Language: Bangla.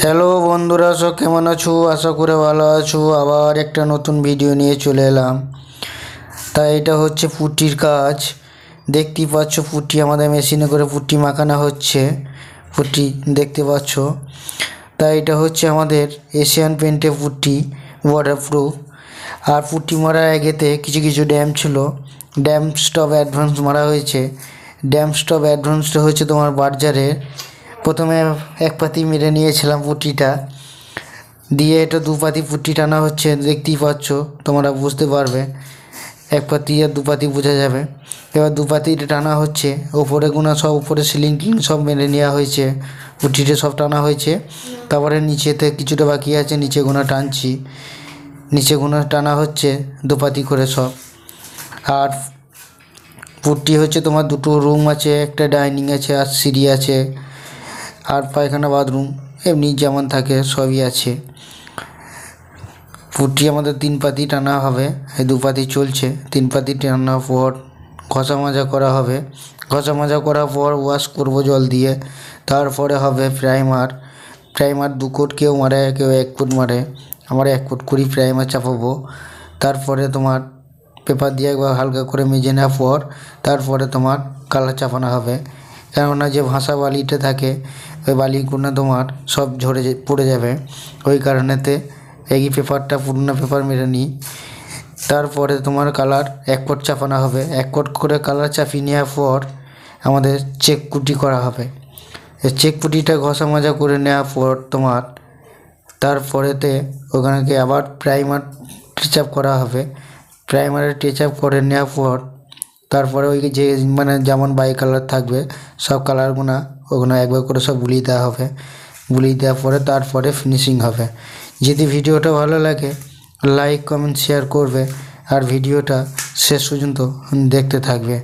হ্যালো বন্ধুরা, সব কেমন আছো? আশা করে ভালো আছো। আবার একটা নতুন ভিডিও নিয়ে চলে এলাম। তাই এটা হচ্ছে পুটির কাজ। দেখতেই পাচ্ছ, পুটি আমাদের মেশিনে করে পুটি মাখানো হচ্ছে। পুটি দেখতে পাচ্ছ। তাই এটা হচ্ছে আমাদের এশিয়ান পেন্টে পুটি, ওয়াটারপ্রুফ। আর পুটি মারার আগেতে কিছু কিছু ড্যাম ছিল, ড্যাম স্টপ অ্যাডভান্স মারা হয়েছে। ড্যাম স্টপ অ্যাডভান্সটা হচ্ছে তোমার বার্জারের। প্রথমে এক পাতি মেরে নিয়েছিলাম পুটিটা দিয়ে, এটা দু পাতি পুটি টানা হচ্ছে। দেখতেই পাচ্ছ, তোমরা বুঝতে পারবে। এক পাতি আর দু পাতি বোঝা যাবে। এবার দু পাতিটা টানা হচ্ছে। ওপরে গুনা সব, উপরে সিলিং টিলিং সব মেরে নেওয়া হয়েছে, পুটিটা সব টানা হয়েছে। তারপরে নিচেতে কিছুটা বাকি আছে, নিচে গোনা টানছি। নিচে গোনা টানা হচ্ছে দু পাতি করে সব। আর পুটি হচ্ছে তোমার দুটো রুম আছে, একটা ডাইনিং আছে আর সিঁড়ি আছে, আর পায়খানা বাথরুম এমনি যেমন থাকে সবই আছে। পুটি আমাদের তিন পাতি টানা হবে। এই দু পাতি চলছে, তিন পাতি টানার পর ঘষা মাজা করা হবে। ঘষা মাজা করার পর ওয়াশ করব জল দিয়ে। তারপরে হবে প্রাইমার। প্রাইমার দু কোট কেউ মারে, কেউ এক কোট মারে। আমরা এক কোট করি প্রাইমার চাপাবো। তারপরে তোমার পেপার দিয়ে একবার হালকা করে মেজে নেওয়ার পর তারপরে তোমার কালার চাপানো হবে। কেননা যে ভাসা বালিটা থাকে, ওই বালিগুলো তোমার সব ঝরে পড়ে যাবে। ওই কারণেতে এই পেপারটা, পুরোনো পেপার মেরে নিই। তারপরে তোমার কালার এক কোট চাপানো হবে। এক কোট করে কালার চাপিয়ে নেওয়ার পর আমাদের চেক পুটি করা হবে। এই চেক পুটিটা ঘষা মাজা করে নেওয়ার পর তোমার তারপরেতে ওখানে আবার প্রাইমার টাচ আপ করা হবে। প্রাইমারে টাচ আপ করে নেওয়ার পর তারপরে ওই যে মানে যেমন বাই কালার থাকবে সব কালারগুলো ওগুলো একবার করে সব বুলিয়ে দেওয়া হবে। বুলিয়ে দেওয়ার পরে তারপরে ফিনিশিং হবে। যদি ভিডিওটা ভালো লাগে লাইক কমেন্ট শেয়ার করবে আর ভিডিওটা শেষ পর্যন্ত দেখতে থাকবে।